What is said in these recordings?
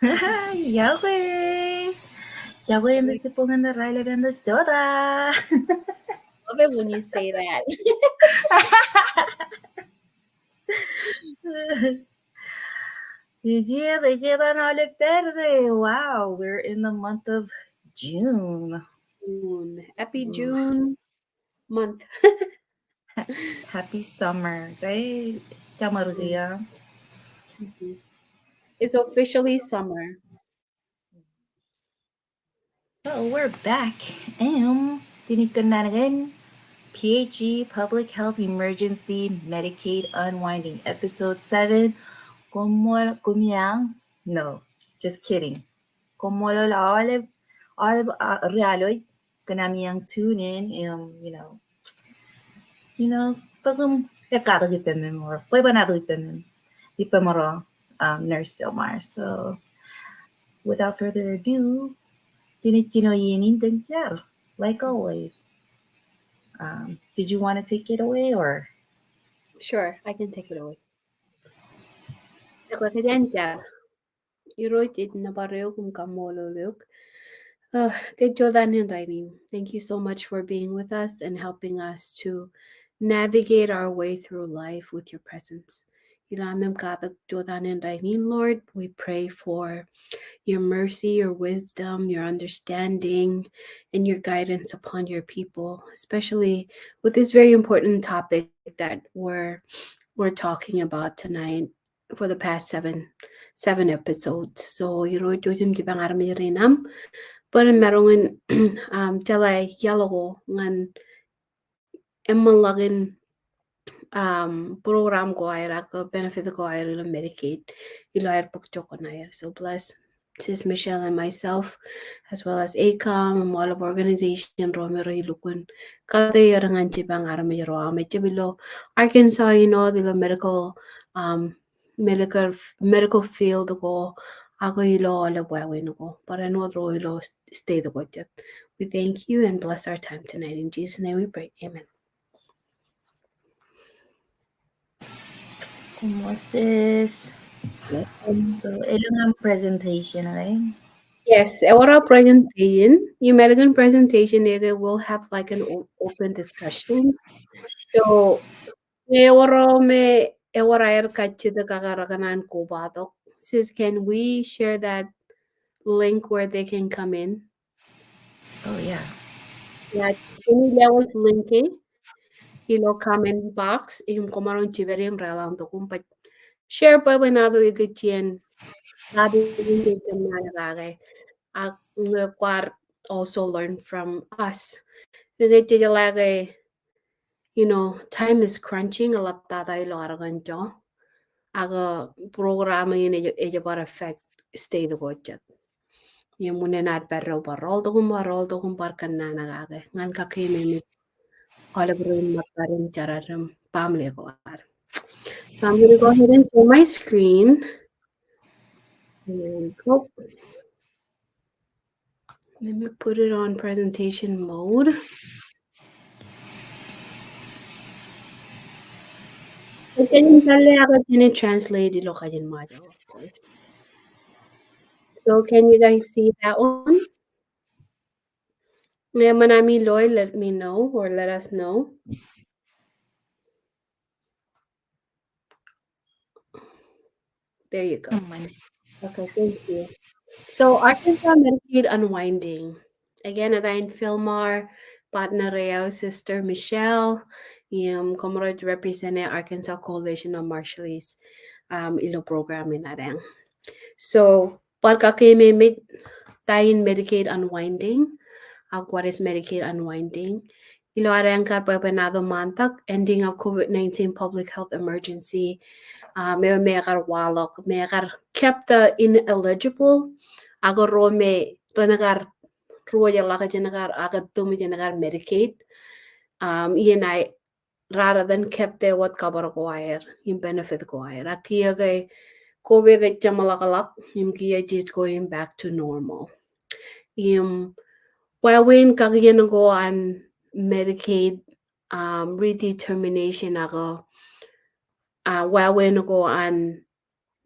Yahweh! Yahweh in the sipong and the Riley and the soda. Love it when you say that. Dijeron ole verde. Wow, we're in the month of June. June. Happy Ooh, June month. happy summer. Okay? Chamaruya. Mhm. It's officially summer. So we're back. Tinitan na again. PHE Public Health Emergency Medicaid Unwinding, Episode 7. Kumyang? No, just kidding. Komolo la olive realoy. Kanami yang tune in. Tagum yakata gipemen or Bwebwenato gipemen. Ipemoro, Nurse Philmar. So without further ado, tinitino yinin tenjar. Like always. Did you want to take it away or? Sure, I can take it away. Presidente, iroit na barrio kung kamololok. Jodan and Rainy, thank you so much for being with us and helping us to navigate our way through life with your presence. Ilamim katak Jodan and Rainy, Lord, we pray for your mercy, your wisdom, your understanding, and your guidance upon your people, especially with this very important topic that we're talking about tonight for the past seven episodes. So you know jujum di pangarami rinam, but merongin jalai yalo ngan emalagin program ko aira ko benefit ko aira la Medicaid ilo air pagchoko na air. So bless Sis Michelle and myself, as well as ACOM and all of organization Romero ilukun kada yarangan jibang arami yaro ame jibilo Arkansas the medical medical field ko ako ilo ala bwawin ko para no ro ilo stay the jet. We thank you and bless our time tonight. In Jesus' name we pray. Amen. Kumusis? So, ilang ang presentation, right? Yes, our presentation, American presentation area will have like an open discussion. So, ewara air kachida kakarakanan ko batok. Sis, can we share that link where they can come in? Oh, yeah. Yeah, any levels link ilo comment box yung kumarong chiverim ralang to kumpat share pa banado ikijjien sabi yung kagay kwar also learn from us. Ikijjien time is crunching a lot that I aragan jo. Aga programa yun eja para affect stay the budget. Yung muna not pero parol to kung parkan na nagage. Ngan kakimi mi olebrin makarin chararam family ko ar. So I'm gonna go ahead and share my screen. And go. Let me put it on presentation mode. Can you translate it of course. So can you guys see that one? May Manami Loy let me know or let us know. There you go. Naman. Okay, thank you. So Arkansas Medicaid Unwinding. Again, Adain Philmar, partner Reo, sister Michelle, yung comrade represent Arkansas Coalition of Marshallese ilo program in Arang. So, pagka kami tayin Medicaid Unwinding, what is Medicaid Unwinding? Ilo Arang kar Bwebwenato mantak, ending of COVID-19 public health emergency may walok may kept the ineligible agar me renegar ruya laka jenagar aga tumi jenagar Medicaid yenai rather than kept the what cover choir in benefit choir aki aga COVID jamalakalak him kia just going back to normal him while when kagyan go on Medicaid redetermination aga while when go on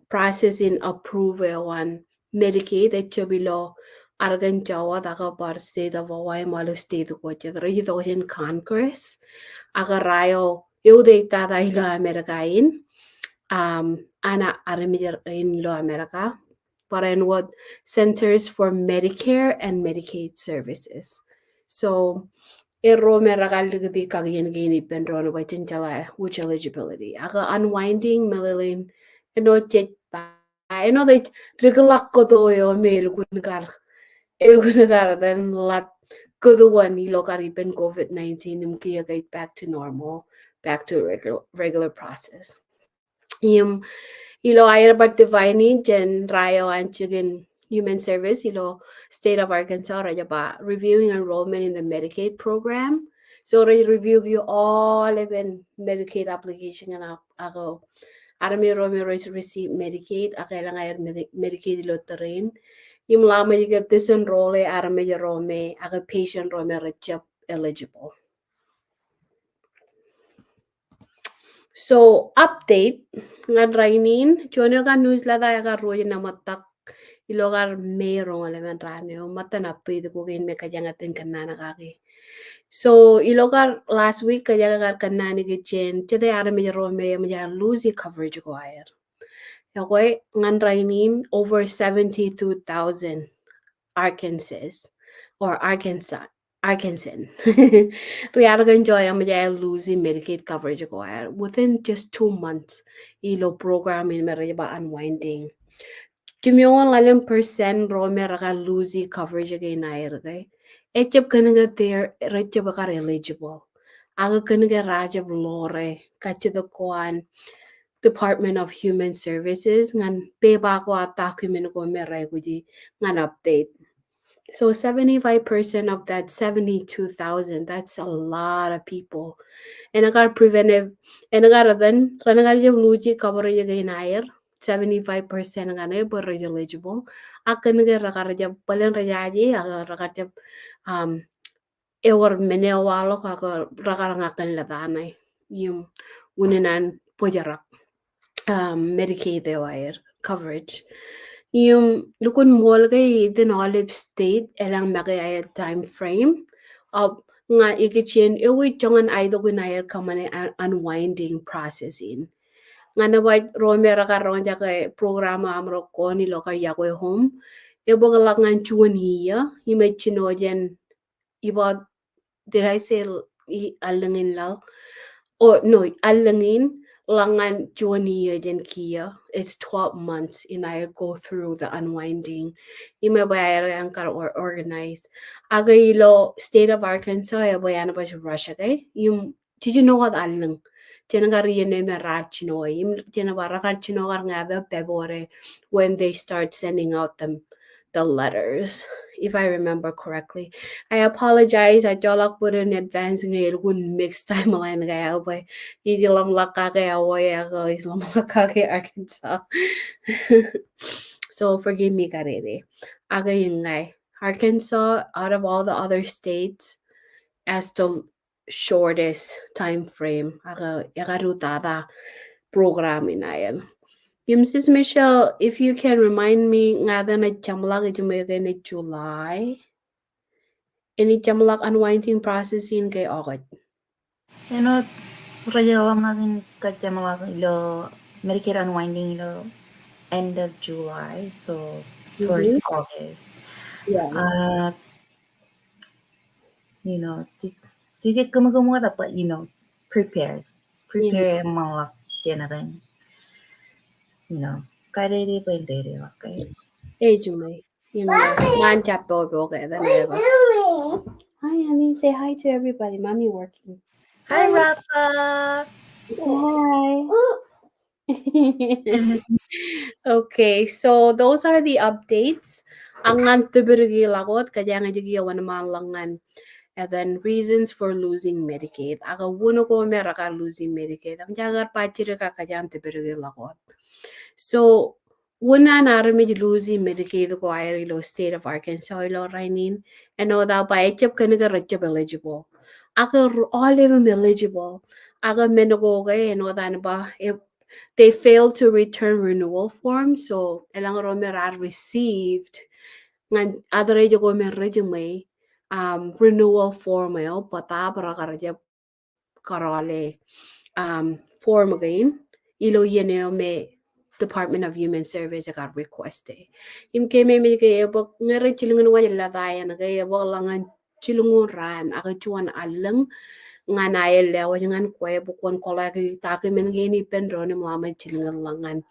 processing approval on Medicaid etchobilo Argan Jawa daga par state of Hawaii malu state ko regido in Congress aga rayo yude tada ilo Americain ana aramijar in lo America para en what Centers for Medicare and Medicaid Services. So Ero meragal digdi kagyan gini penron by chinchala which eligibility. Aga unwinding melele eno cheta eno de regular kodo yo mel kungar el then lat kodo one ilokari pen COVID-19 imkiya get back to normal, back to regular process. Yung ayer but divining gen rayo anchigen human service state of Arkansas raja ba reviewing enrollment in the Medicaid program. So review you all even Medicaid application and ako arami romero receive Medicaid akailang ayer Medicaid loterin yung lama you get disenroll arami rome aga patient rome rechap eligible. So update ngan rainin chono ka newsletter ya ka roje na matak ilogar merong elemen ranyo matan update ko kin me kajangatin kanana kaki. So ilogar last week kajagar kanani gichen tede ara me ro me lose coverage ko ayer. Okay, ngan rainin over 72,000 Arkansas or Arkansas. Riargan joy am losing Medicaid coverage acquire within just 2 months. Ilo program in Mereba unwinding. Kimyon lalim percent rome raga losing coverage again air. Echep kanaga there retjabakar eligible. Aga kanaga rajab lore kachi the kwan Department of Human Services ngan peba ko at document ko meray ngan update. So 75% of that 72,000, that's a lot of people. And I got preventive, and I got then, I got luji coverage again higher. 75% nga na but eligible. Akan nga rakarja palan rajaji, rakarja ewar menewalo kaka rakarangakan ladanay. Yung uninan pojarak Medicaid wire coverage. Yung lukun mol kay the olive state elang magay time frame of nga ikijjien iwi jongan aido gunayar kamane unwinding processing. Nga na white romera karon ja kay programa amro ko ni lokar yakwe home. Ibo galangan chuan hiya, himay chinojen iba did I say alangin lal? Oh no, alangin langan juania den kia. It's 12 months in I go through the unwinding. Ima bayar or organize. Agaylo state of Arkansas ya bayana ba Russia kay. Yung did you know what alang? Tinagari yun na merachino. Yung tinabarakachino nga the February when they start sending out the letters, if I remember correctly. I apologize. I don't put in advance ngayon kung mixed timeline kaya ba. Hindi lang laka kaya waya ako. Islam laka kaya Arkansas. So forgive me karere. Aga yun nga. Arkansas, out of all the other states, as the shortest time frame. Aga rutada program na yan. Sis Michelle, if you can remind me nga na jamlag na July. Any jamlag unwinding processing kay August. Raja lang natin kajamala ilo Medicare unwinding ilo end of July, so towards August. Yeah. Jadi kamu dapat prepare ang mga natin. Kaya di pa hindi okay. Jumay. Man chapter okay then ever. Hi, honey. Say hi to everybody. Mommy working. Hi, Rafa. Hi. Okay, so those are the updates. Angan tibirigi lagot kaya nga jigiyawan malangan. And then reasons for losing Medicaid. Aga wuno ko meraka losing Medicaid. Ang jagar pachiri ka kaya tibirigi lagot. So una naramid losing Medicaid ko ay lo state of Arkansas lo rainin. And no daw pa echep kaniga rechep eligible. Aga all of them eligible. Aga menugo kay no dan ba they failed to return renewal form. So elang romerar received ngan adre jogo me resume renewal form yo pata para karaja karale form again ilo yene me Department of Human Service got requested. Im keme me ke bok ngere chilungun wa la daya na ke bok langan chilungun ran aga chuan alang ngana ele wa jangan kwe bukon kola ke ta ke men ge ni pen ro ni mama chilungun langan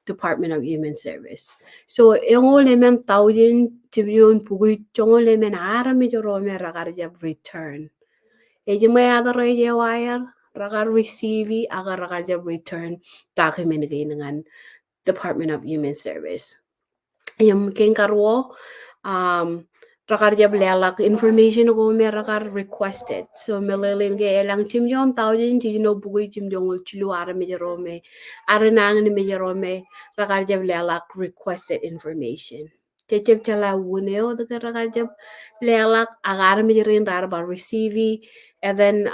Department of Human Service. So yung lemen tawin tibiyon pugoy chong lemen ara mi joro me ragar jab return. Eji may ada reje wire ragar receive agar ragar jab return document ngan Department of Human Service. Yung king karwo rakar jab lelak information ko me rakar requested. So melelin ge elang tim yon tawin ti no bugoy tim jongol chilu ara mi joro me ara nang ni mi joro me rakar jab lelak requested information. Cecep chala wuneo the rakar jab lelak agar mi jirin rar ba receive and then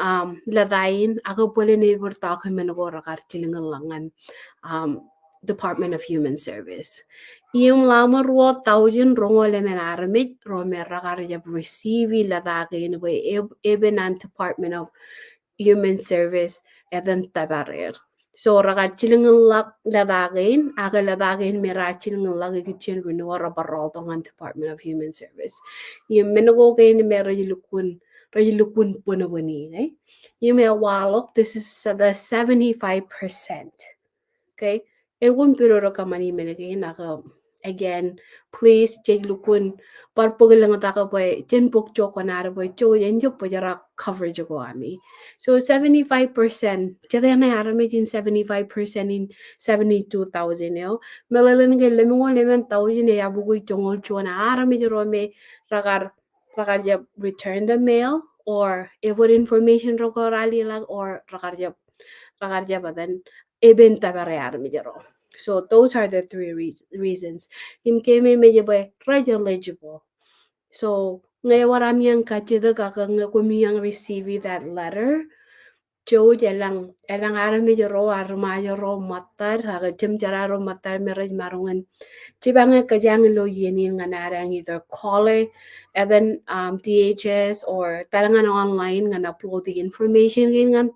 ladain ako pwede ni document ko rakar chilingan langan Department of Human Service. Yung lama ruo taujin rongo lemen aramid rome rakar jab receive ladagin way ebenan Department of Human Service eden tabarer. So rakar chilingan lak ladagin aga ladagin mera chilingan lak ikijjien renewal rabarol tongan Department of Human Service. Yung menago kain mera yilukun punawani okay? Yung may walok this is the 75%. Okay? Ergun piroro kamani menege naka again please jay lukun par pogilang taka boy jen pok choko nara boy cho yen jo pojara coverage ko ami. So 75% jade na arame jin 75% in 72,000 yo melalen ge lemon 11,000 ya bugoy chongol chona arame jero me ragar ja return the mail or what information ro ko rali lag or ragar ja badan eben tabarayar mi jaro. So those are the three reasons. Him came medyo ba eligible. So ngayon waram yang kachida kakang kumiyang receive that letter. Jo elang aram medyo ro armayo ro matar haga jara ro matar meraj marungan. Chibanga kajang lo yenin nga narang either call it and then DHS or talangan online nga upload the information nga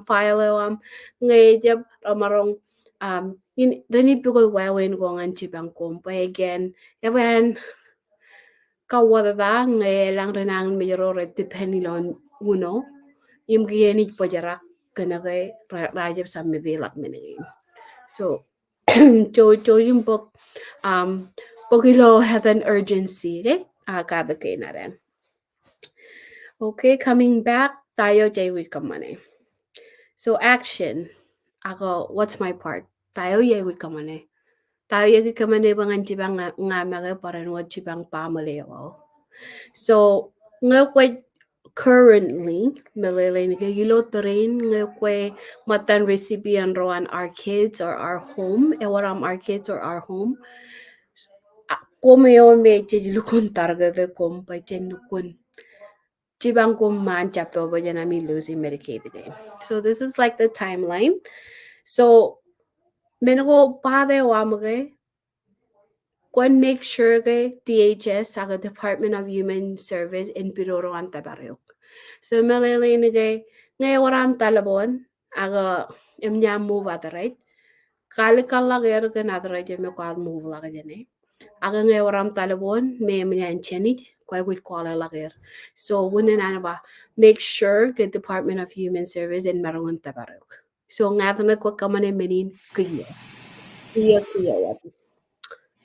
file ngay jab marong dani pugol wawen go ngan chibang kompa again yawan kawada ngay lang renang medyo red depending on uno yung giyeni pajarak kana kay rajab sa medilak menengin. So cho yung book pagilo have an urgency okay kada kay na rin. Okay, coming back tayo jay kamane. So action ako what's my part tayo yay kamane. Tayo yay kamane bangan jibang nga mga paran what jibang pamalewa. So ngakwe currently melele nagigilo terrain ngakwe matan recipient roan our kids or our home ewaram our kids or our home komeo me lukun targa de kom pa lukun jibang kom man chapo ba janami losing Medicaid again. So this is like the timeline. So menago pade wamage Kwan make sure que DHS aga Department of Human Service in Piroro anta barayok. So melele nige ngay waram talabon aga emnya move at right. Kali kala ger ke nadra je me kwal move laga jene. Aga ngay waram talabon me emnya enchenit kwa wit kwala lager. So wunen anaba make sure que Department of Human Service in Marangon tabarayok. So ngatana kwa kamane menin kuya. Kuya.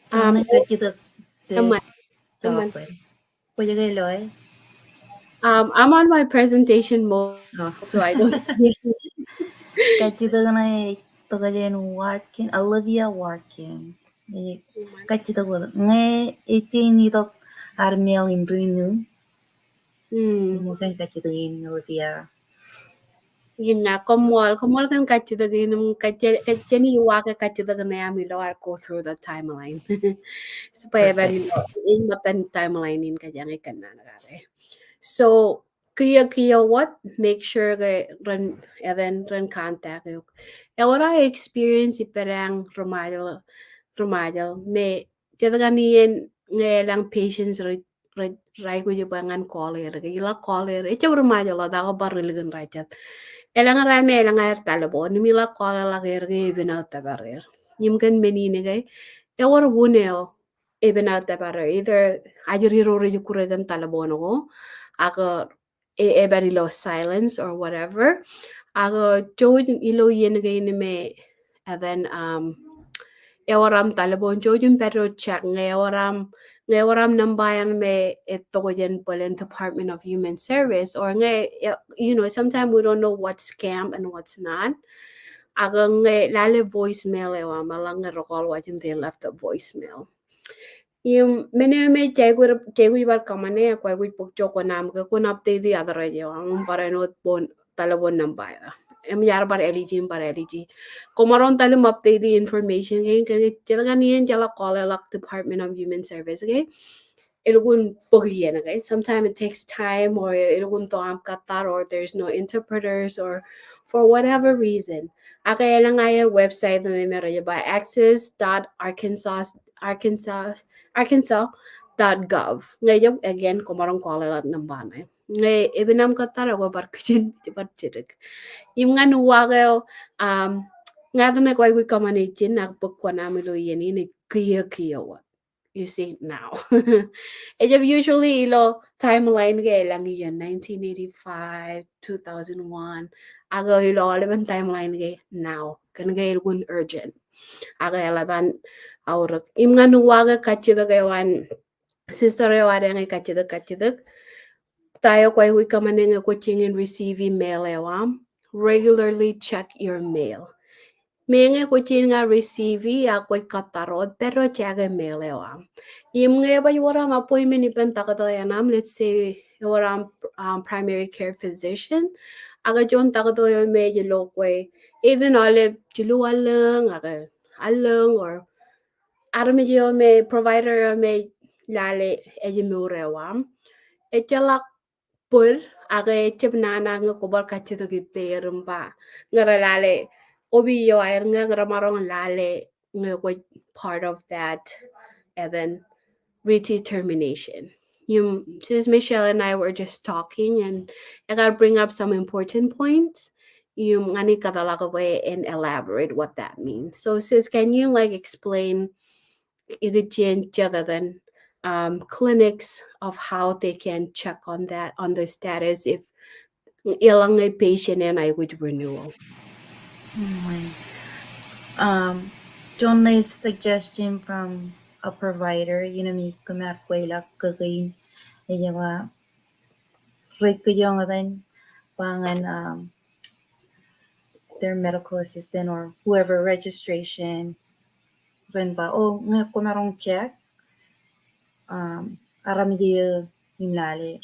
Chong kachida Naman, sis naman. chocolate. Pwede kayo loy? I'm on my presentation mode, so I Oh. don't see. Kachida ka na toga jen Warkin, Olivia Warkin. Kachida ko nge 18 nito armel in Brinu. Musen kachida in Olivia. Yun na, kumwal kan kachida ginum kachani yuwaka kachida na yami lo go through the timeline. Supaya bari lo in matan timeline in kajang ikan na nagare. So Kaya what? Make sure que run and then run contact you. E ora experience iperang rumadal me tiada ganien ngelang patients rai ko jebangan koler ke ila koler e chabur rumadal da ko baril gan rachat elang rame elang air talabo ni mila koler la ger ge bina tabarer nim kan menine gai e ora buneo e bina tabarer either ajiri ro re kuregan talabo no ako everybody lost silence or whatever. Ako join ilo yen gain me and then ewaram talabon join pero check ngawaram nambayan me ito ko dyan pala Department of Human Service or sometimes we don't know what's scam and what's not. Ako lale voicemail ewa malang nga recall what they left a voicemail. Yung meneme chegu bar kamane kwa gu pokcho ko nam ko update the other radio ang para no bon talabon nambaya em yar bar eliji komaron talim update the information kay talaga niyan jala call lak Department of Human Service okay ilgun pogyan okay sometimes it takes time or ilgun to am katar or there's no interpreters or for whatever reason akaya lang ay website na meron ba arkansas.gov ngayon again kumarong kwala ng banay ngay ibinam katar wa barkajin tibat yung nga nuwagaw nga na kwa gu kamanijin nakpukwa namin lo yan ini kiya what you see now. And usually ilo timeline ga lang yan 1985 2001 aga ilo alaman timeline ga now kan ga ilgun urgent aga alaban aurak im nga nuwaga kachida ga wan sister ya wada nga kachida tayo kwa hui kamanenga coaching and receiving mail ewam regularly check your mail. Menge kucing nga receive ako katarod pero check mail ewam. Yung nga ba yung appointment ipan takatoyanam let's say yung primary care physician aga jon takatoyo medyo lokwe even ole jilualang aga alang or medyo may provider may lale ejimurewam. Echalak pur aga chip nana nga kubar kachito ki perumba ngaralale obi yo air nga ngaramarong lale nga part of that and then redetermination. You since Michelle and I were just talking and I gotta bring up some important points. Yung ngani kadalaga way and elaborate what that means. So sis, can you like explain ikijjien other than clinics of how they can check on that on the status if ilang a patient and I would renewal. John Lane's suggestion from a provider, mi kumakwela kagain, nga, ko yung rin, pangan, their medical assistant or whoever registration, rin ba, nga kumarong check, aramidiyo yung lali,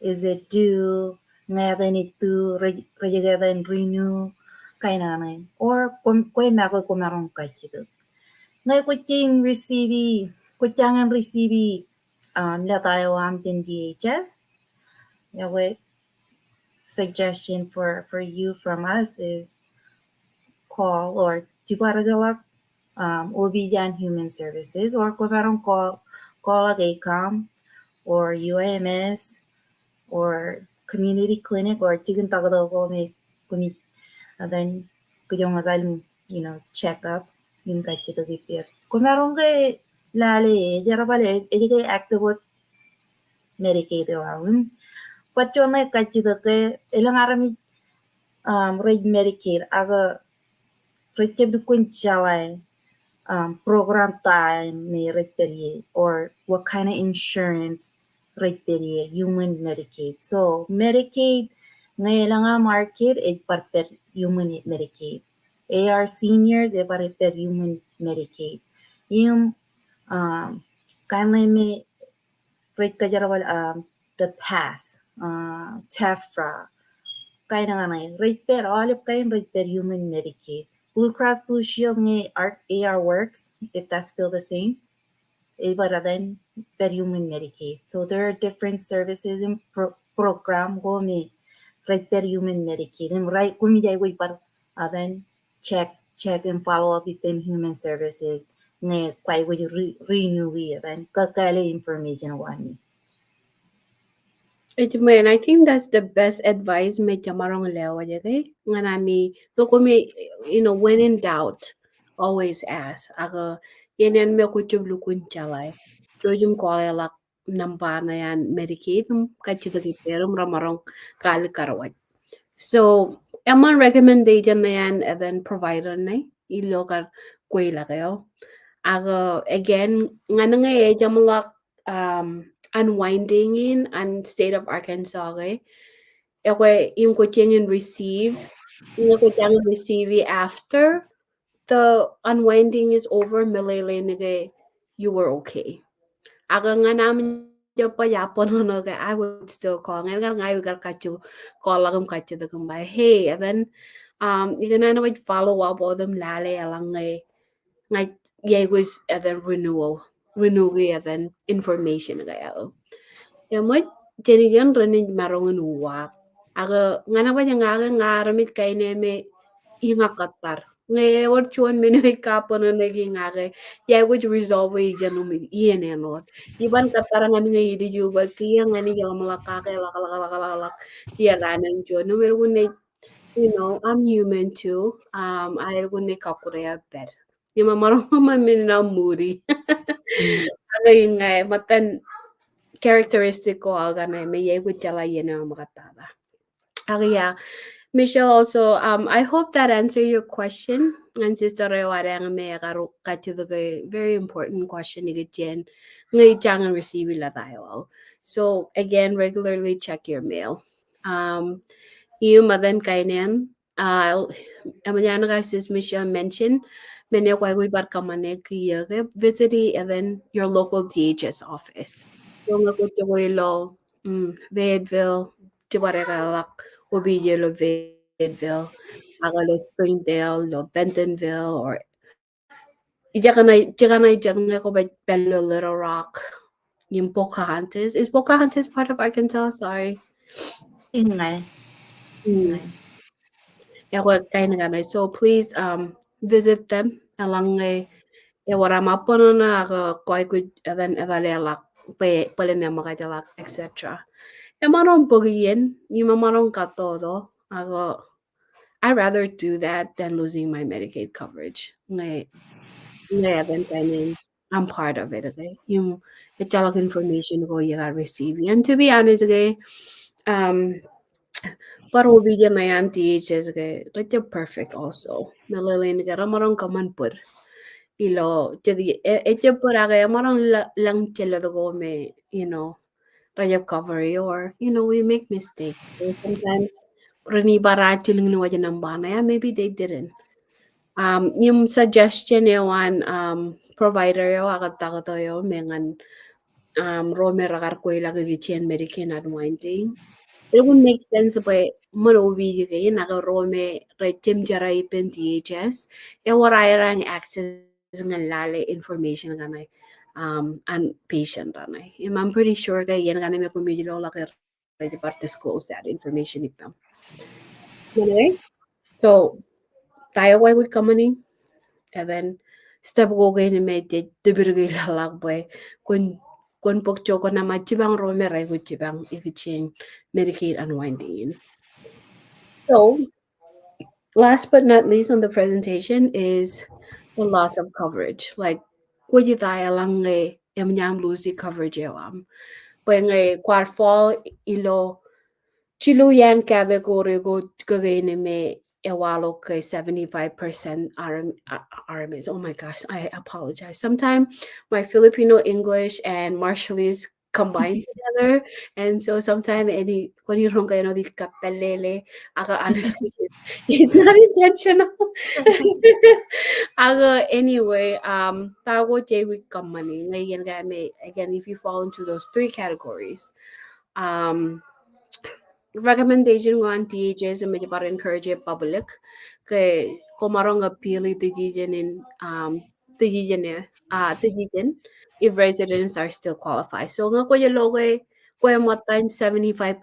is it due, nga rin ito, regigadan renew, kailangan, or kung mako kumarong kachito. Ngay kuching receive, kuchangan receive, la tayo din DHS. Yeah, suggestion for you from us is call or Jibaragawak Obijan Human Services or kumarong call ACOM or UAMS or community clinic or chicken tagado may kuni then kuyong check up yung kachito gipir. Kumarong kay lali jarabale kay active Medicaid awun. Pacho na kachito kay ilang arami rate Medicaid aga rate bikun chalay program time may rate period or what kind of insurance rate period human Medicaid. So Medicaid ngayon nga market per human Medicaid. AR seniors per human Medicaid. Yung kanlay may rate ka jarawal the pass TEFRA kaya nga na rate per alip kayo rate per human Medicaid. Blue Cross Blue Shield ng AR works if that's still the same. Iba rin per human Medicaid. So there are different services and program gomi right per human Medicaid and right gumi jai wait par then check and follow up within human services ne kwai wo renew then kakale information wani. Man, I think that's the best advice me chamarong lewa jake. Nganami me, when in doubt, always ask. Aga yenen me kuchub lukun chalai. Jojum kole lak namba na yan Medicaid kachida kiperum ramarong kali karawat. So, eman recommendation na yan and then provider na ilokar kwela kayo. Aga again nga na nga jamalak unwinding in and state of Arkansas kay. Ekwe yung ko yung ko receive after the unwinding is over melele nige you were okay. Aga nga namin dyan pa yapon no kay I would still call. Ngayon nga ngayon kachu call lang kachu the kumbay. Hey, and then you can na would follow up o them lale alang ngay yay was and then renew and then information kaya. Ya mo jenigan renin marongan uwak. Aga nga na ba nga ngaramit kay neme inga katar. Ngayon chuan menoy kapo na naging ake. Ya would resolve iyan iyan enot. Iban katarangan nga idi juba kaya nga ni yung malakake lak. Ya ranan jo. No meron I'm human too. I would kakurea bed. Yung mamarong mamin na moody. Aga yun nga matan characteristic ko aga na may yego chala yun ang makataba. Aga yeah. Michelle also, I hope that answered your question. And sister Rewarang may the very important question ikijjien ngay jangan receive la tayo. So again, regularly check your mail. Yung madan kainan, amanyana guys as Michelle mentioned, mene kwa bar kamane kiya visit and then your local DHS office. Yung nga lo, Fayetteville, Tiwaregalak, Obidyo lo Fayetteville, Agalo Springdale, lo Bentonville, or Ijakanay nga ko ba Bello Little Rock, yung Pocahontas. Is Pocahontas part of Arkansas? Sorry. Ingay. Mm. Yeah, well, kind of ganun. So please visit them along warama pono na ako koi ku then evaluate pala na makajalak etc. Yamarong pagien, yung mamarong katodo ako I rather do that than losing my Medicaid coverage. Ngay then kainin I'm part of it, okay? Yung italak information ko yung receive. And to be honest, okay, um, para obedient na yan, THS, okay, like perfect also. Nalalay ka, ramarong kaman ilo jadi eche pura kaya marang lang chela to go me rajab cover or we make mistakes so sometimes rani barati lang ni wajan ng bana yeah maybe they didn't yung suggestion yawan provider yo akata ko yo mengan rome ragar ko ilaga gichen Medicaid unwinding it would make sense but manobi kay nagarome rejim jara ipen DHS e warayang access nga lale information ganay and patient ganay. I'm pretty sure kay yan ganay may community law like ready part disclose that information ipam. Anyway, so tayo why would company and then step go kay ni may debirgay lalak boy kun pokcho ko na machibang rome ray kuchibang ikijjien Medicaid unwinding. So last but not least on the presentation is the loss of coverage. Like, kung tayo lang emnyam lose the coverage When fall ilo chiluyan category go kagay me ewalo kay 75% RMs. Oh my gosh, I apologize. Sometimes my Filipino English and Marshallese combine together. And so sometimes any when you kayo no di kapelele, honestly it's not intentional. Anyway, tago jay with company. Again, if you fall into those three categories, um recommendation ko ang THS medyo para encourage public kay kumarong appeal tijijan if residents are still qualified. So nga ko yung logo Kaya matan 75%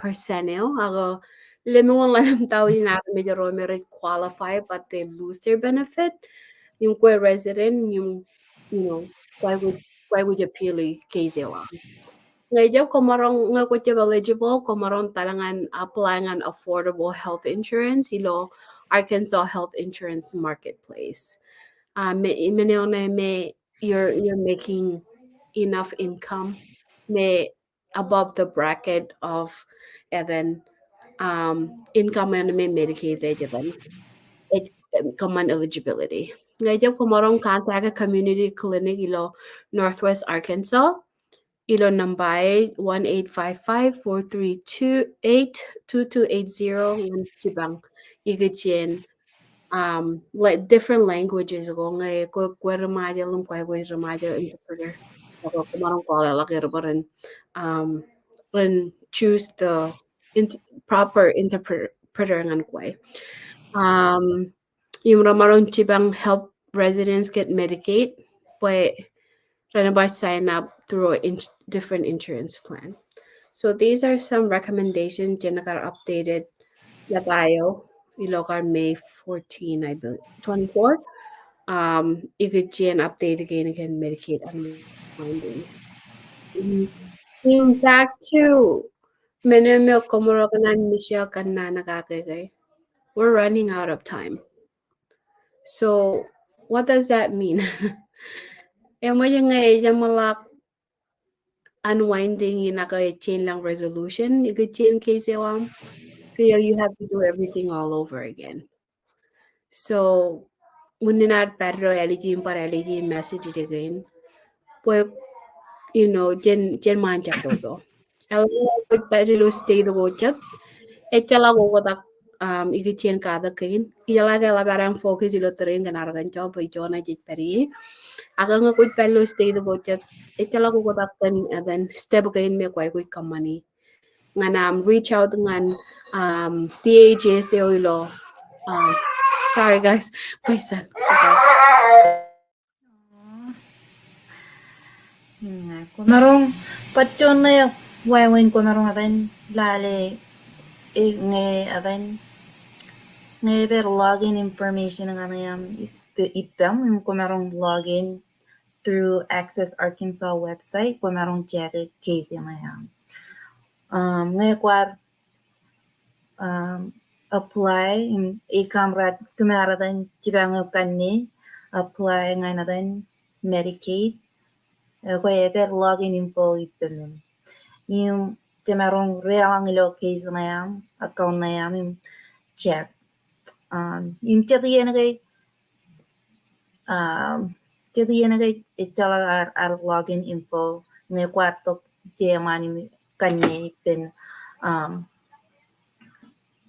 ako limong lang tao yung natin medyo may qualify but they lose their benefit. Yung kaya resident, yung, why would you pili case yawa? Ngayon, kumarong nga ko eligible, kumarong talangan apply ng affordable health insurance, ilo Arkansas Health Insurance Marketplace. May you're making enough income, may above the bracket of, and then income and may Medicaid eligible, common eligibility. Ngayon, kumarong contact a community clinic ilo Northwest Arkansas. Ilo Nambay 1-855-432-82280 ng Chibang ikijjien like different languages ko ngay ko remaja lum ko remaja interpreter ako kumarong ko laki rin choose the proper interpreter ngan ko yung ramarong Chibang help residents get Medicaid pues Renabas sign up through different insurance plan. So these are some recommendations that got updated la bio ilocar May 14, I believe 24. Ikijjien update again Medicaid unwinding. Yung back to Menemil Komorokanan Michelle Kanna nakakagay. We're running out of time. So what does that mean? Yung malak unwinding yung naka-chain lang resolution, ikijjien case yawam. Kaya you have to do everything all over again. So, when not better LG para LG message it again, pues, jen mancha todo. Alam mo, pero stay the watchat. Echala ko tak ikijjien kada kain. Iyalaga la barang focus ilo train ganaragan job by Jonah jit peri. Aga nga kuit pelo stay the watchat. Echala ko tak kan then step kain me kwai kuit kamani. Nga reach out ngan THS ilo. Sorry guys, my son. Okay. Kumarong patyon na yung wawin kumarong atin lali nge atin nge per login information ng anayam ippen kumarong login through Access Arkansas website kumarong check case yung ayam. Ngayon kwar apply ACOM rat kumaradan jibang kanni apply nga natin Medicaid kaya per login info ippen yung temarong real ang ilo case na yam account na yam yung check yung chati yan kay itala ar login info ngay kwarto tiyaman kanya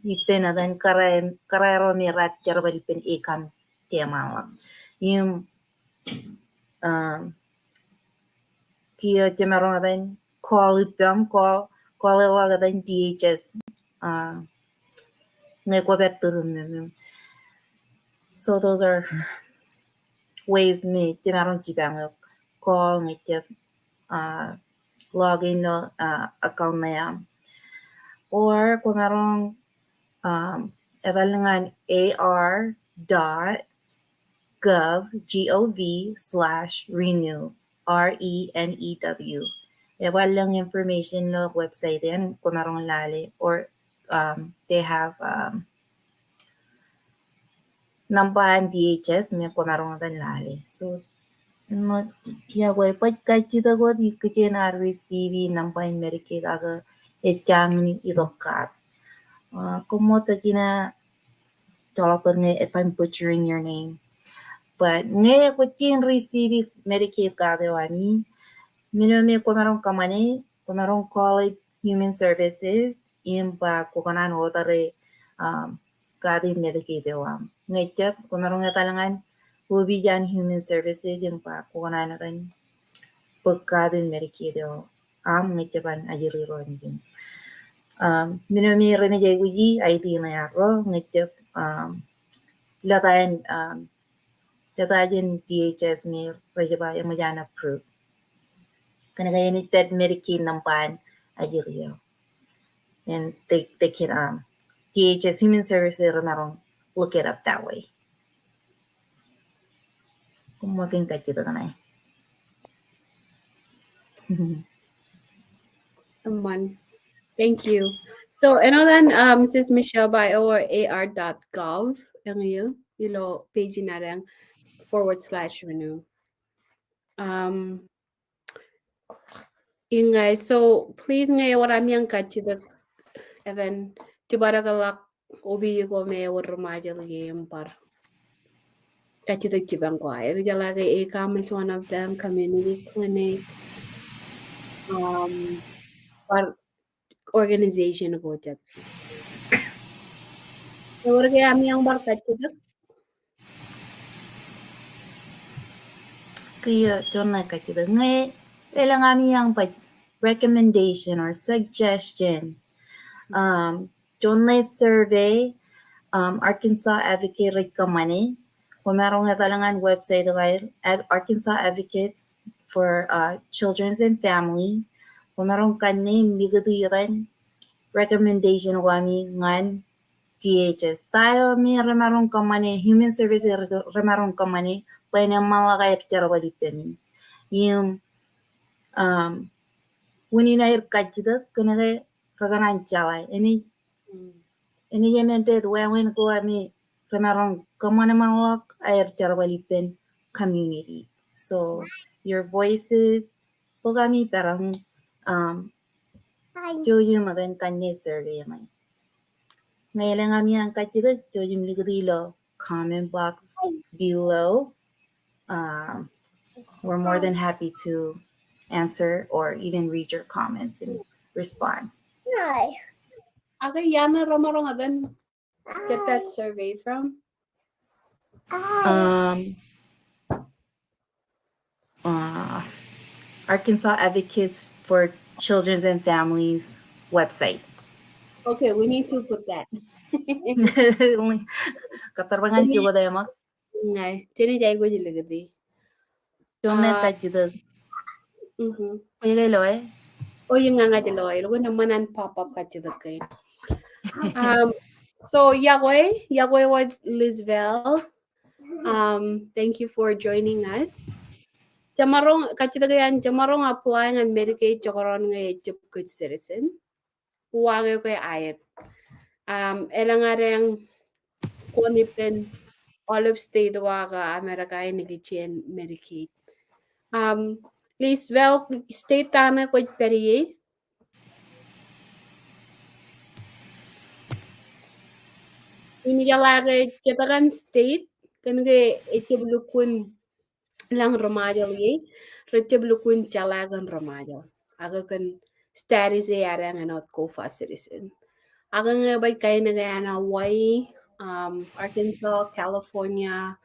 ippen na dan karero mi rat jarbal ippen ikam tiyaman yung kia temarong adan call ippen call ila adan DHS ngay kwa beturun so those are ways me temarong jibang call ngay login no account na yam or kung merong edalangan ar.gov/renew RENEW walang information no website yan kung merong lali or they have nambahan DHS may kung merong lali so yeah, pagkachita ko di ko na receive nambahan Medicaid aga echang ni idokat kumoto kina tolopon if I'm butchering your name but ngayon ko receive Medicaid kadewani minome kumarong kamane kumarong College Human Services impa kukanan otare kadi Medicaid dewam ngayon kumarong talangan Bwebwenato Human Services impa kukanan natin pagkadi Medicaid dewam ngayon ban ajiriro njim minumi rene jay guji ID na yaro ngecep latayan latayan DHS mi rejaba yang majana approve kana kaya ni ped Medicaid nampan ajirio. And they can DHS Human Services merong look it up that way. Como que encajido kanay. Thank you. So, then Sis Michelle by our ar.gov, ang yung page na rin /renew. Yun nga, so please ngayon warami ang kachidak, and then tibara kalak obi ko may warmajal game par kachidak chibang ko ay rijala kay ACOM is one of them, community clinic, par organization ko chat. So kaya ami ang bar kachidak. Kaya John kachido ngay ilang ami ang recommendation or suggestion. John survey Arkansas Advocate recommended. Kung merong hatalangan website at Arkansas Advocates for Children and Family. Kung merong kanim ligatuiran recommendation wami ngan DHS. Tayo may remarong kamane Human Services remarong kamane pwede malakay kcara walipen. Yung wini na kajida kana kaganan chalay. Ini yemente when ko ami remarong kamane malak ayar kcara walipen community. So your voices pagami parang jo yung madan kanya survey may. Ngayon kami ang kajida jo yung ligdilo comment box below. We're more than happy to answer or even read your comments and respond. Okay, Yana Romarong then get that survey from? Arkansas Advocates for Children and Families website. Okay, we need to put that. Katarbangan ko ba tayo mak? Ngay, tinijay ko sila gati. Jonnet kajida. Kaya kayo loe? O yung nga diloy, lugo naman ang pop-up kajida kayo. So Yahweh was Lizvel. Thank you for joining us. Jamarong kajida kayan, jamarong applying on Medicaid chokoron ngay job good citizen. Huwag ko ayat. Elang nga rin kunipen all of state ka Amerika ay ikijjien Medicaid. Lizvel state tana ko periye. Inigalagay kitagan state kange itiblukun lang romadal ye retiblukun chalagan romadal aga kan status e ara nga not COFA citizen aga nga bay kay nagayana Hawaii, Arkansas, California,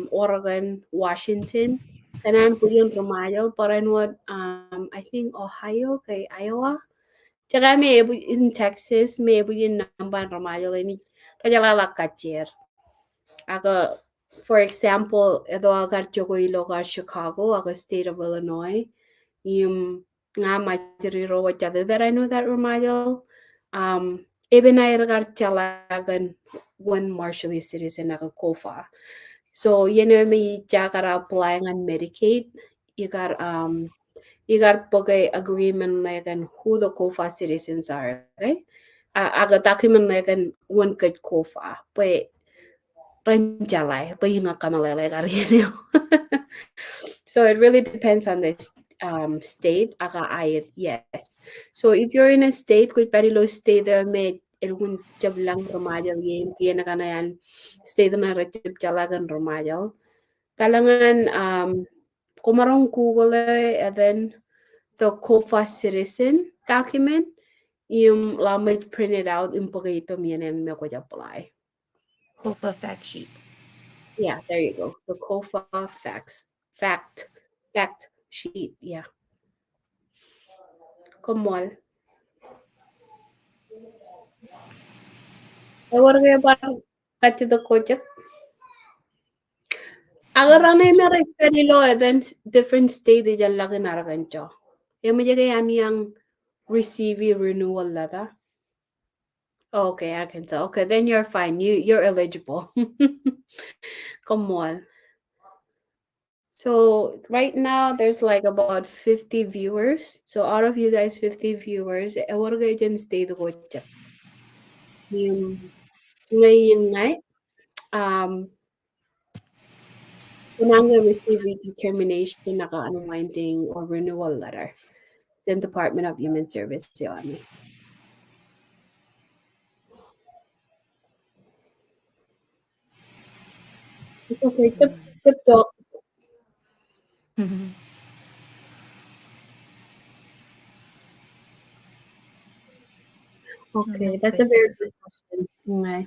Oregon, Washington kanan po yung romadal paran what I think Ohio kay Iowa tsaka may in Texas may yung namban romadal ini kajalala kacir. Aga, for example, ito agar Chocoilo agar Chicago, agar state of Illinois, yung nga matiriro at other that I know that remodel, even I agar chalagan one martially citizen agar COFA. So, may jakara applying on Medicaid, you got pagay agreement like who the COFA citizens are, okay? Aga document like one good COFA, but renjalay, pahinga ka malalay ka rin. So it really depends on the state. Aka ayat, yes. So if you're in a state, kung parilo state may elgun jablang romadal game, kaya na ka na yan, state na retip jalagan romadal. Kalangan kumarong Google and then the COFA citizen document, yung lamay printed out, yung pagkaipamin may ko apply. COFA fact sheet. Yeah, there you go. The COFA fact sheet. Yeah. Komol. Ewan kayo ba kati the kojet? Agar ano yung meron lo then different state diyan lagi naragan cho. Yung mga kaya ang receive a renewal letter? Okay, Arkansas. Okay, then you're fine. You're eligible. Come on. So right now there's like about 50 viewers. So out of you guys 50 viewers, what kayo dyan stay the coach? Yung ngayon nga, um, unang receive a determination naka unwinding or renewal letter. Then Department of Human Service yun. It's okay. Tip talk. Okay, that's a very good question. Okay.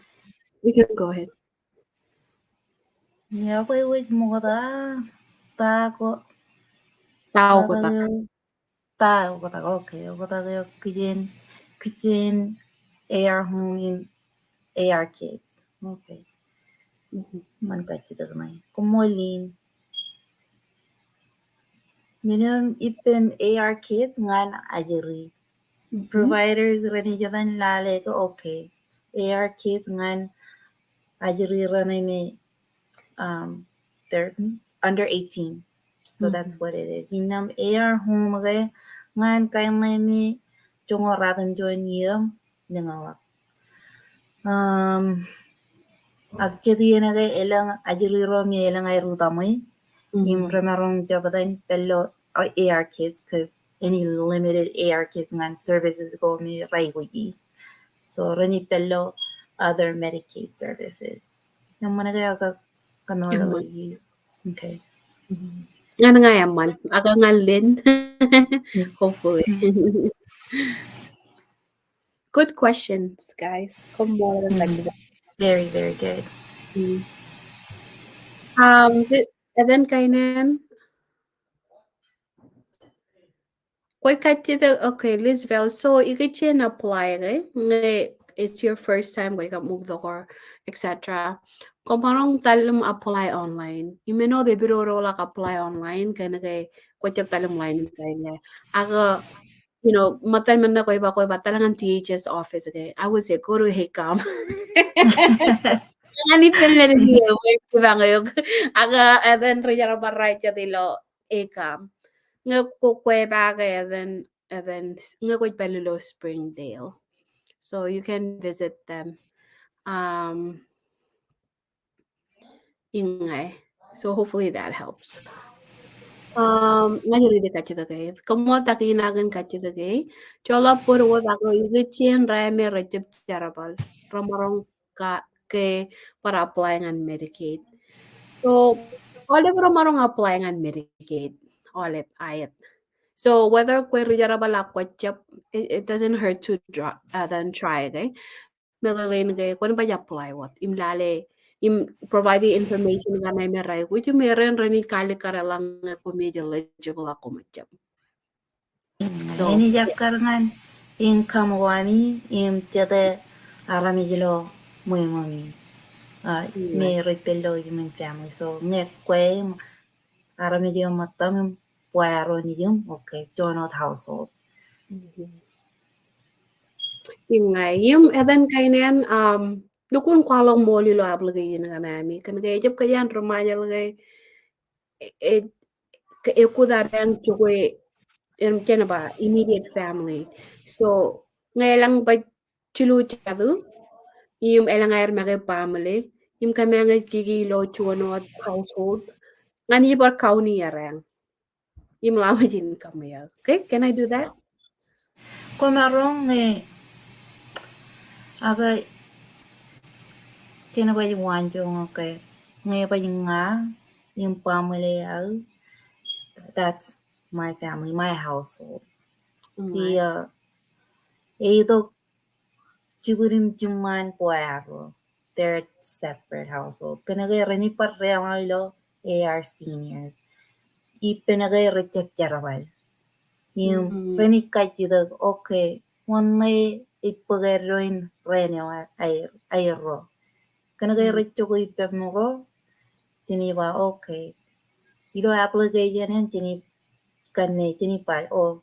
You can go ahead. Ya wait mo ta ta ko Tao ta ko ta. ta okay ko ta kitchen AR home in AR kids. Okay. Mantap kita mai. Kumolin. Minimum ippen AR kids ngan ajeri. Providers rani jalan lale ko okay. AR kids ngan ajeri rani me they're under 18. So that's what it is. Inam AR home ge ngan kain me jongo radam join yum ningawak. Actually na ge elang ajeri ro me elang ay rutamay. Im remarong jabadan pello AR kids because any limited AR kids ngan services go me raiwigi. So rani pello other Medicaid services. Yung mana kaya ka kanola Yaman. wigi. Okay. Ano nga yaman? Aga nga Lynn. Hopefully. Good questions, guys. Come on, Very, very good. And then kainan, okay, Lisbel. So ikijjien apply it's your first time wake up move the car, etc. Kumarong talim apply online. You may know the biro like apply online kana kay kwajab talim line kaya. Aga matan man na ko iba talangan THS office kay. I would say go to ACOM. Ani pala niyo ba ngayon? Aga and then rejara baray dilo ACOM. Nga ko Cueva and then nga ko Pelilo Springdale. So you can visit them. Ingay. So hopefully that helps. Ngayon rin kachidagay. Kamo takinagan kachidagay. Chola puro ako igitien rame recep jarabal. Ramarong ke para applying on Medicaid. So olive ramarong applying on Medicaid. Olive ayat. So whether kwe rijarabala kwachap, it doesn't hurt to then try, okay? Melele kay kung ba apply what imlale provide the information nga na meray which meron rin kali karalang ko medyo eligible ako machap. So Ini jakar ngan income wani im jade arami jilo muy mami. Me repello yung family. So ngek kwe arami jilo matam puaro ni yung okay. Join out household. yung then kainan dukun kwalong mo lilo ablagay nga nami kan kay jab kayan romanya lagay ko darang chukwe kena ba immediate family. So ngayon ba chulu chadu yung elang air mga family yung kami nga kikilo chuano at household ngani bar kauni yarang yung lama din kami ya. Okay, can I do that? Kumarong aga kena ba yung wanjong okay. Ngayon ba yung nga yung family that's my family, my household. The Edo Chigurim Juman Puero. They're a separate household. Kanagay reni parrealo AR seniors. Ipinagay reject jarabal. Yung reni kajidag okay. One may ipagaroin reni ay ro. Kanagay recho ko ipem mo ko. Tiniba okay. Ilo application yan tini kanne tini pa o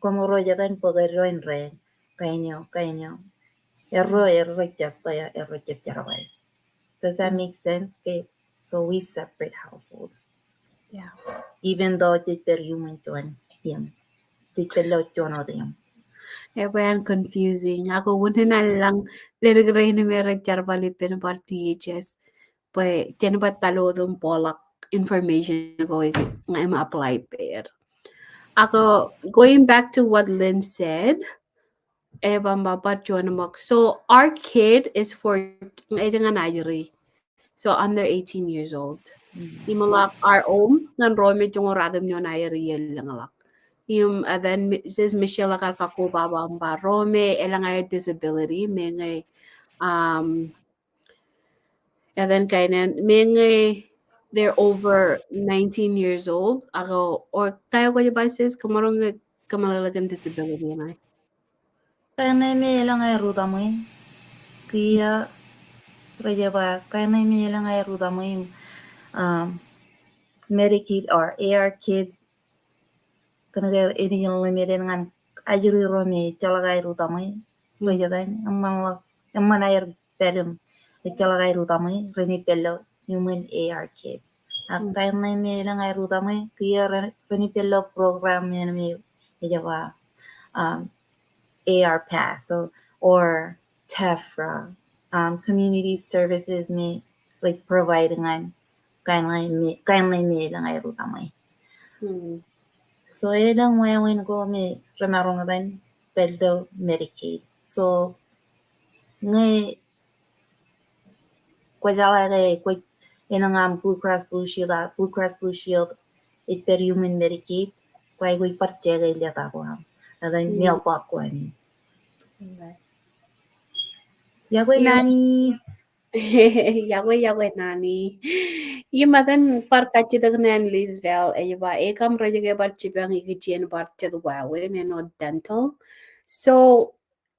como rojadan pagaro en ren, kainyo, erro japaya, erro japjarawai. Does that make sense? Okay, so we separate household. Yeah. Even though they per human join him, they per lot join them. Yan confusing. Ako wala na lang lirigray ni mera charbali pinapartiches. Pues tiene pa talo dong polak information ko nga ma-apply per. Ako, going back to what Lynn said, so our kid is nga Nigeria. So under 18 years old. Imalak our own nan romi yung radom nyo Nigeria lang alak. Then Mrs. Michelle Karkako Baba Rome elangay disability may and then kainan may they're over 19 years old ako or tayo ko ba sis kamarong kamalalagan disability na Kaya na may lang ay ruta mo kaya rajaba kaya na may lang ay ruta mo Medicaid or AR kids kanaga ini yung limited ngan ajuri romi chalagay ruta mo rajadan ang manayar perum chalagay ruta mo reni pello human AR kids. Kaya na may lang ay ruta mo kaya reni pello program yan may rajaba AR pass or TEFRA community services may like providing an kindly me lang ay ruta mo. So lang may ko may remarong rin peldo Medicaid. So ngay kwajala kay Blue Cross Blue Shield it per human Medicaid kway koy parche kay liata ko ham. Adan meal pa ko ani. Ya koy nani yawe nani madan par kachidag nan Lisvel ba ekam rajage bar chibang ikijjien bar chadwawe no dental so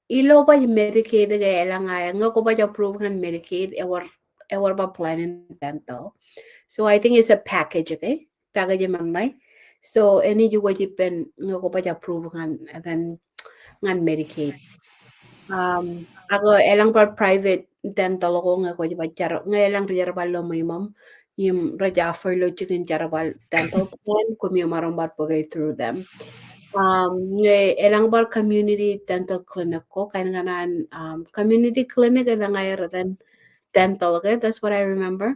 ilo ba Medicaid ga elanga nga ko ba approve kan Medicaid ewar ba plan in dental so I think it's a package okay package man so any you wajiben nga ko ba approve kan and then ngan Medicaid ako elang par private dental ako nga ko diba charo nga elang reserval lo may mom yung raja offer lo chicken charabal dental plan kung yung marang bar pagay through them nga elang bar community dental clinic ko kaya nga nan community clinic nga nga then dental okay that's what I remember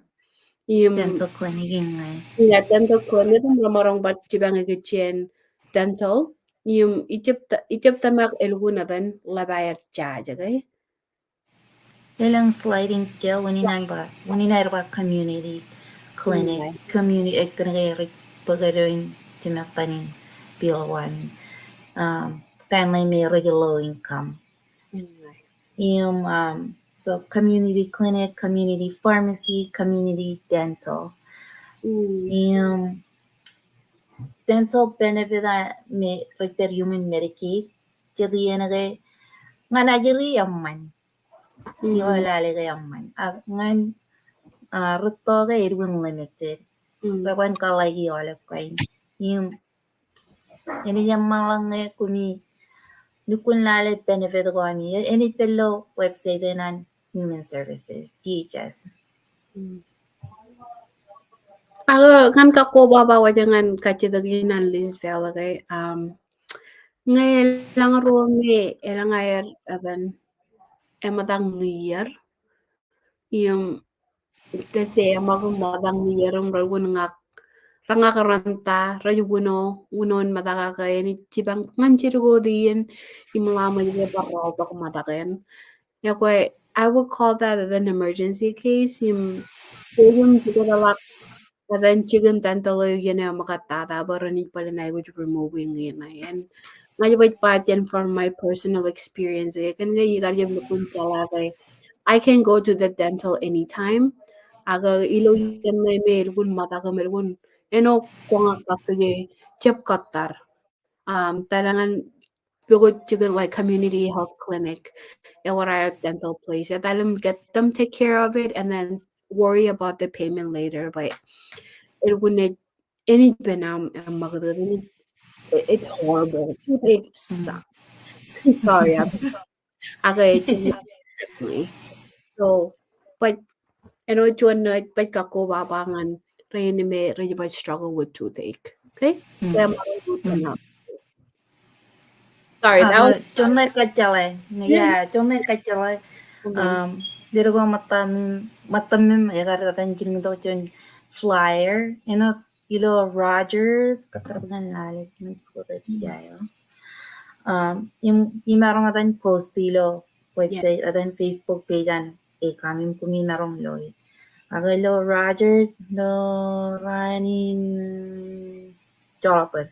dental clinic ngay. Yeah, dental clinic marang bar chibang ikijjien dental yung Egypt tamak elguna then labayar charge okay Ilang sliding scale when ba community clinic community kanagay pagarin timatanin bill one kindly may regular income. So community clinic, community pharmacy, community dental. Dental benefit may per human Medicaid. Jadi yan nagay nga najeri yaman. Iwalali ka yaman. Ngan ruto ka irwin limited. Rawan ka lagi olip kain. Ini yaman lang nga kumi nukun lali benefit ko ani. Any pillow website nan Human Services, DHS. Ako kan kako babawa jangan kachidaginan Lisvel kay ngayon lang rome elang ayer adan emadang year yung kasi madang year ang ragun ngak ranga karanta rayu unon mataka kay ni chibang manchir go diin imlama yung barro pa kumataken yakwe I would call that an emergency case yung siguro and then chicken tantalo yun ang makatata pero ni pala na ko removing yun na yan. Ngayon ba patin from my personal experience kan nga yung lupun kay I can go to the dental anytime. Aga ilo yan may lupun mata ka melgun. Eno kung nga kapag chip katar. Talangan bukod chicken like community health clinic what our dental place. At alam get them take care of it and then worry about the payment later. But it wouldn't any benam magdalene It's horrible. Toothache sucks. Sorry, ako definitely. So, but Chuan but kako babangan Rainy may really struggle with toothache. Okay? Kaya marunong ka na. Sorry, that was Chonne kacale. Yeah, chonne kacale. okay. Dirigo matamim ya karatan jing do chon flyer. Ilo Rogers katarbangan lalit ng kurat yayo. Yung marong atan post ilo Yeah. website atan Facebook page an ACOM yung kumi marong loy. Agalo Rogers no ranin jobber.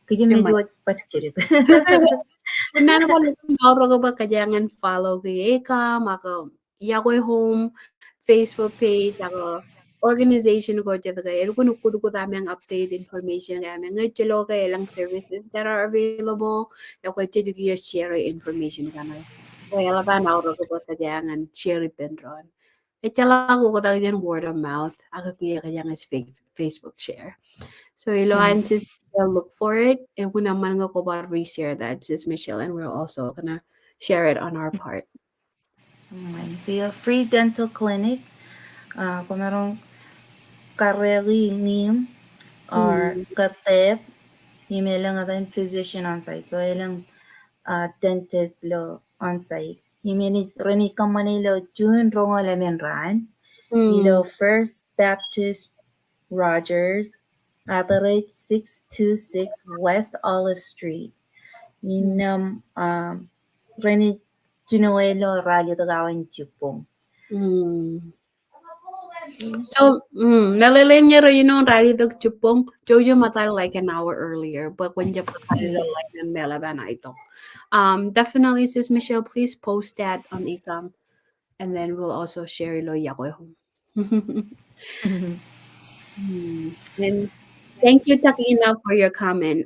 Kaya Yung medyo patchirit. Kunana ko nauro ko ba kajangan follow kay ACOM, ako yakoy home Facebook page, ako organization ko dito kaya ko nukudo ko dami ang update information kami ngaylo kay ilang services that are available ako dito kaya share information kami kaya laba nauro ko ba kajangan share pendron itala ko ko talaga word of mouth ako kaya kajangan Facebook share. So Iloan just look for it and kung naman nga ko ba reshare that sis Michelle and we're also gonna share it on our part. Kaya free dental clinic. Kung merong karelingim or Mm. katep, email lang natin physician on site. So, ilang dentist lo on site. Email rini ka Manila June rongo lemenran. Mm. Ilo First Baptist Rogers at the rate 626 West Olive Street. Inam rini Junuelo Radio Tagawan Chupong. Mm. So, nalilinya rin yun yung rally dog chupong. Jojo matay like an hour earlier, but when you pakali like ng melaba na ito. Definitely, sis Michelle, please post that on ICAM, and then we'll also share lo yakoy home. And thank you, Takina, for your comment.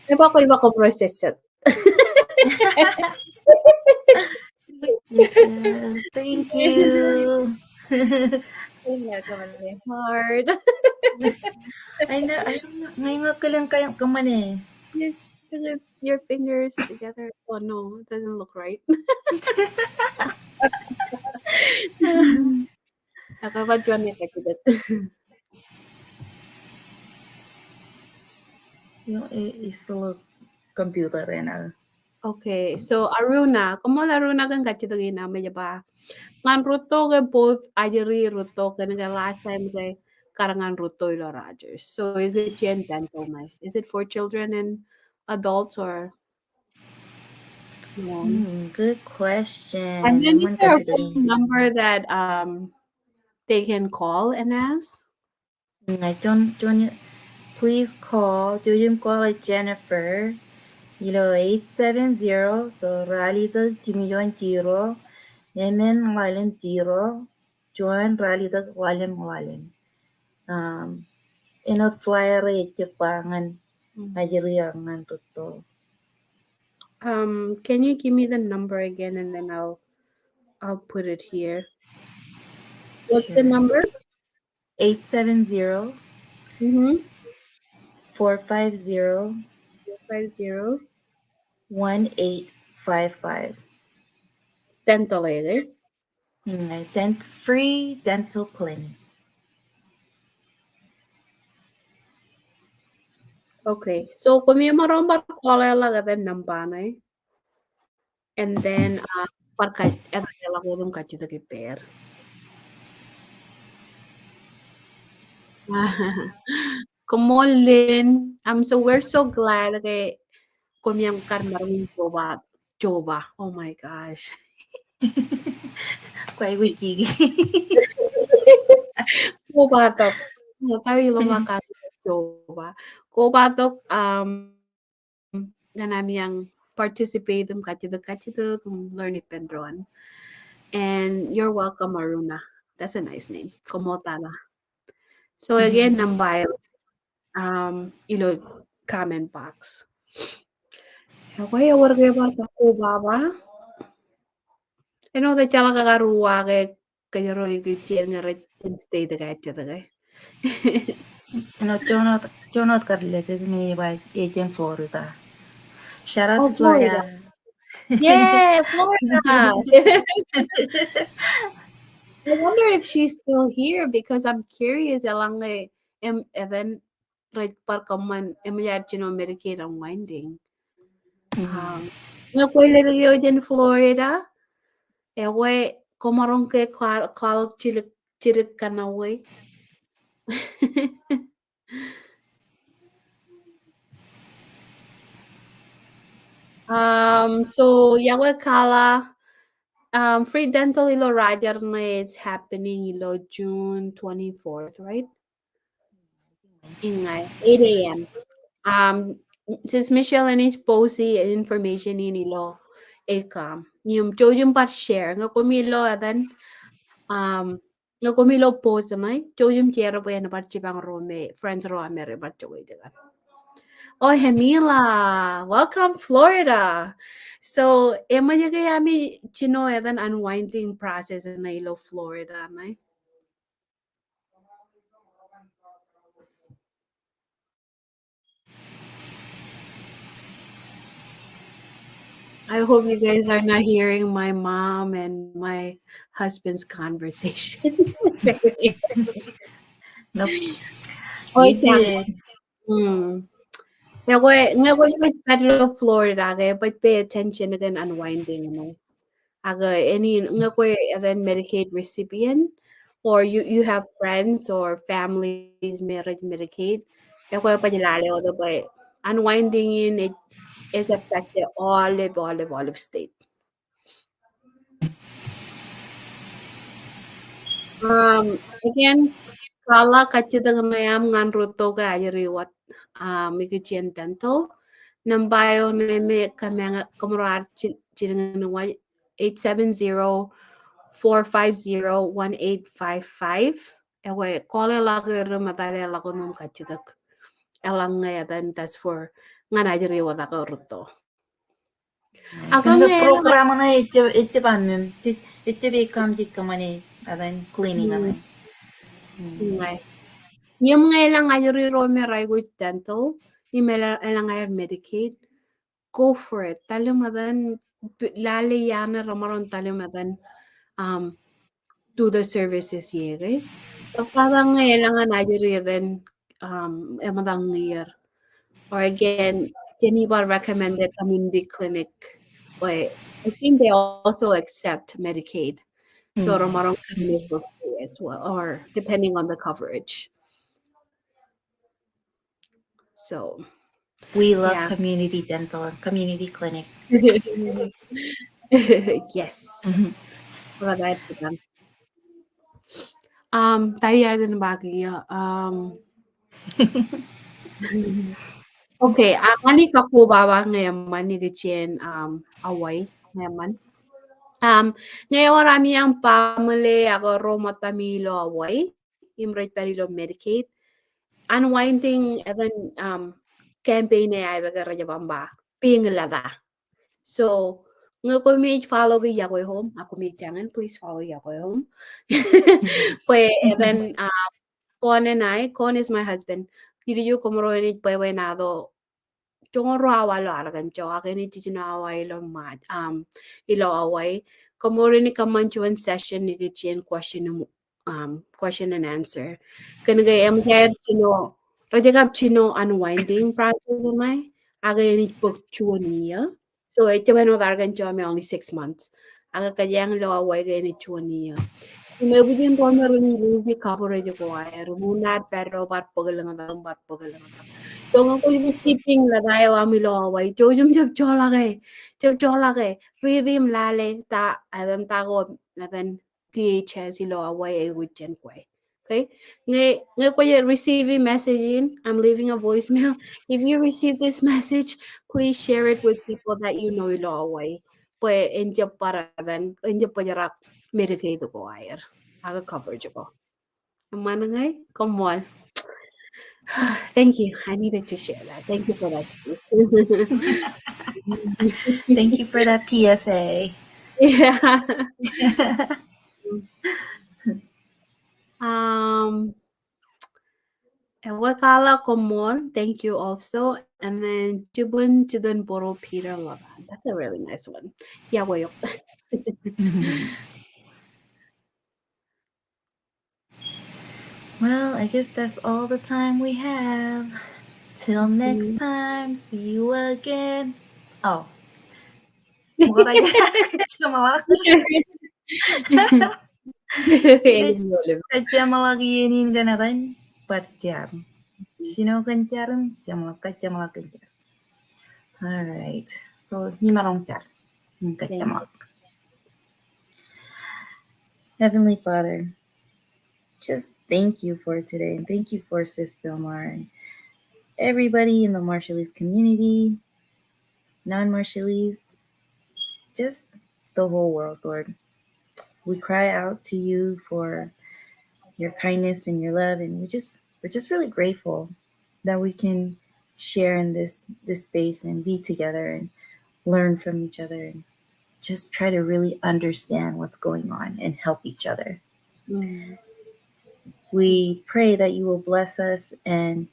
Iba ko process it. Thank you. Hard. I don't know. Ngayon ka lang kayang kaman eh. Your fingers together. Oh no, it doesn't look right. Nakabadyan na kakidat. Yung isolo computer na. Okay, so Aruna, como la Aruna kan kachitagi na medyo ba? Ngan ruto ke both ajari ruto kan nga last time kay karangan ruto ilo Rogers. So ikijjien dental may. Is it for children and adults or no? Good And question. then is Naman there a considering. phone number that they can call and ask? John, please call. Do you call it Jennifer? 870. So rally the Jimmy Jiro. Yemen Wallen Jiro. Join rally the Wallen. Flyer rate Japangan. Ajiriangan to. Can you give me the number again and then I'll put it here. What's the Sure. number? 870 Mm-hmm. 450 50 1855. dental eh? Free dental clinic. Okay. So kung may marombar call lang then nambanay. And then parka edala ko nung kachita kiper. Kumolin. So we're so glad kay kumyang karmarong Joba. Oh my gosh. Quay wiki. Kubatok. Sabi lumakas Joba. Kubatok ganami yang participate learn it pendron. And you're welcome, Aruna. That's a nice name. Komotala. So again, nambay ilo comment box. Okay, warga ba ko baba? Ano da chala kakaruwa kay kayaro ikijjien nga red stay da kay Jonot got related me by agent Florida. Shout out to Oh, Florida. Florida. Yay, Florida. I wonder if she's still here because I'm curious along event right parkaman Medicaid Unwinding. Nga ko yo in Florida. Ewe komaron ke kal chilik kanaway. So yawe kala free dental ilo rajar na is happening ilo June 24th, right? Ingay, 8 a.m. Since Michelle and his posty information in ilo ACOM. Yung yung part share nga kumilo adan nga kumilo post na yung chero pa yan part chibang rome friends ro amere part choy diga. Oh, Hemila, welcome Florida. So, ema yami chino adan unwinding process na ilo Florida na. I hope you guys are not hearing my mom and my husband's conversation. Nope. Oy, You did. Ngayon yung Federal Florida, kaya but pay attention again unwinding, Aga, any then Medicaid recipient, or you have friends or families married Medicaid, kaya pa nilalayo the by unwinding in it is affected all of state. Again, kala kachidang mayam ngan ruto ga ayariwat ikijjien dental nambayo na may kamang kamarar chidang wa 870-450-1855 ewe kole lago matale lago num kachidak elang ngayon that's for ngan ayariwat ako ruto. Ako 근데 ngayon 프로그램은 이집 않는 이집이 감지까만이 아단 cleaning Hmm, 아단. ngay. Yung mga ilang ayuriro meray with dental, yung mga ilang ayur Medicaid, go for it. Talumadan, lali yana ramaron talumadan, do the services yere. So parang ilang ayuriro din, emadang year. Or again, Geneva recommended community clinic. But I think they also accept Medicaid. So ramaron clinic for free as well, or depending on the coverage. So, We love yeah. community dental and community clinic. Yes. Well, that's them. Tayo yata ng bagay. Okay, ani kako baba ngayon man ni Gachien away ngayon man. Ngayon marami ang family ako Roma Tamilo away. Imrate perilo Medicaid. Unwinding even campaign ay raja bamba. Pinglada. So, nga ko may follow the Yahweh home. Ako may jangan, please follow Yahweh home. Pues, and then, Con and Con is my husband. Yuri komoro ni Bwebwenato. Chongoro awalo aragan cho. Akin ni Tijino away lo mad. Ilo away. Komoro ni kamanchuan session ni Gichin question and answer. Kanagay head chino. Rajagap chino unwinding process may. Aga ni book chuan niya. So ito ba no dargan cho may only 6 months. Aga kayang lo away gay ni chuan niya. May bigyan po meron yung movie coverage ko ay rumunat pero bat pagalang. So nga ko yung shipping la tayo amilo away. Jojum jab cholake. Ridim lale ta adan tago adan THS ilo away ay witchen ko. Okay? Nga ko yung receiving messaging, I'm leaving a voicemail. If you receive this message, please share it with people that you know ilo away. Pues enjo para dan enjo pa jarak meditate ko ayer. Aga coverage ko. Manangay, come on. Thank you. I needed to share that. Thank you for that, sis. Thank you for that PSA. Yeah. um, And Wakala Komon, thank you also. And then Jubun Judan Boro Peter Laban. That's a really nice one. Yeah, well. Well, I guess that's all the time we have. Till next time, see you again. Oh, mukhang kajamalak. Kajamalakinin ka na rin. Parjar. Sino kanjaran? Siya kajamalak kanjar. Alright. So, himarong jar. Kajamalak. Heavenly Father, just thank you for today. And thank you for Sis Philmar and everybody in the Marshallese community, non-Marshallese, just the whole world, Lord. We cry out to you for your kindness and your love, and we're just really grateful that we can share in this space and be together and learn from each other and just try to really understand what's going on and help each other. We pray that you will bless us and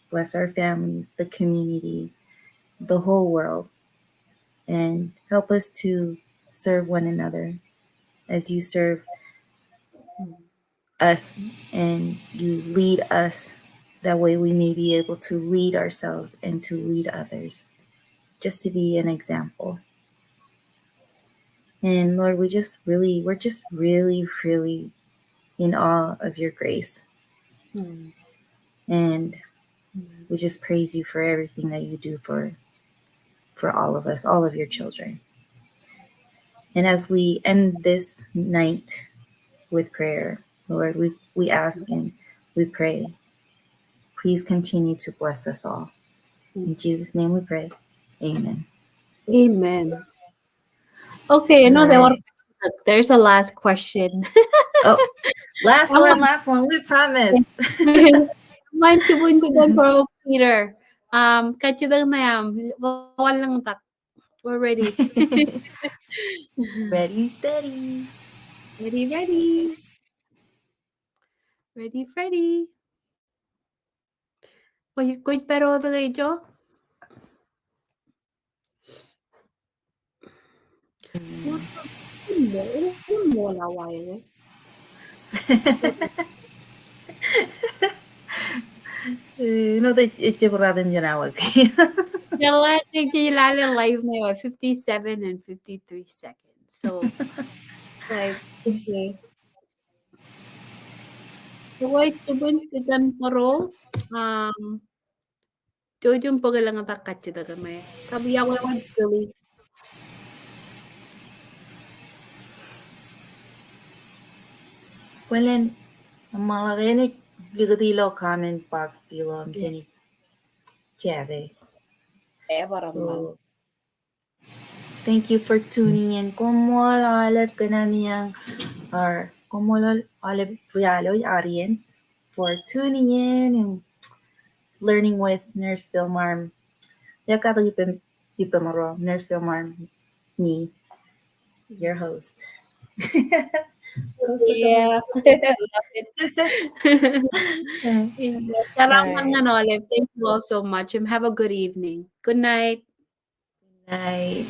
bless our families, the community, the whole world, and help us to serve one another as you serve us and you lead us. That way we may be able to lead ourselves and to lead others, just to be an example. And Lord, we're just really, really in awe of your grace. And we just praise you for everything that you do for all of us, all of your children. And as we end this night with prayer, Lord, we ask and we pray, please continue to bless us all. In Jesus' name we pray. Amen. Amen. Okay, you know, Right. there's a last question. Oh, last one. We promise. Man, Jubun Judan Boro Peter. Kachidang na yam. Bawal lang tak. We're ready. Ready, steady. Ready, ready. Ready, Freddy. Oye, kuy pero tagay jo. Mo laway. No te itiburado yung ginawag. Nagjilala live na yun, 57 and 53 seconds. So, like, okay. Huwag tubun si Danparo. Jojum pagalang atakatsi da kami. Sabi ako naman, Julie. Pueden malakinig ligadilo comment box below. I'm Jenny Chave. So, thank you for tuning in. Como alat ka namin or como alat Realo audience for tuning in and learning with Nurse Philmar. Yakato Yupamaro, Nurse Philmar, me, your host. Yeah. Love it. Salamat nga, Olive. Thank you all so much. And have a good evening. Good night. Good night.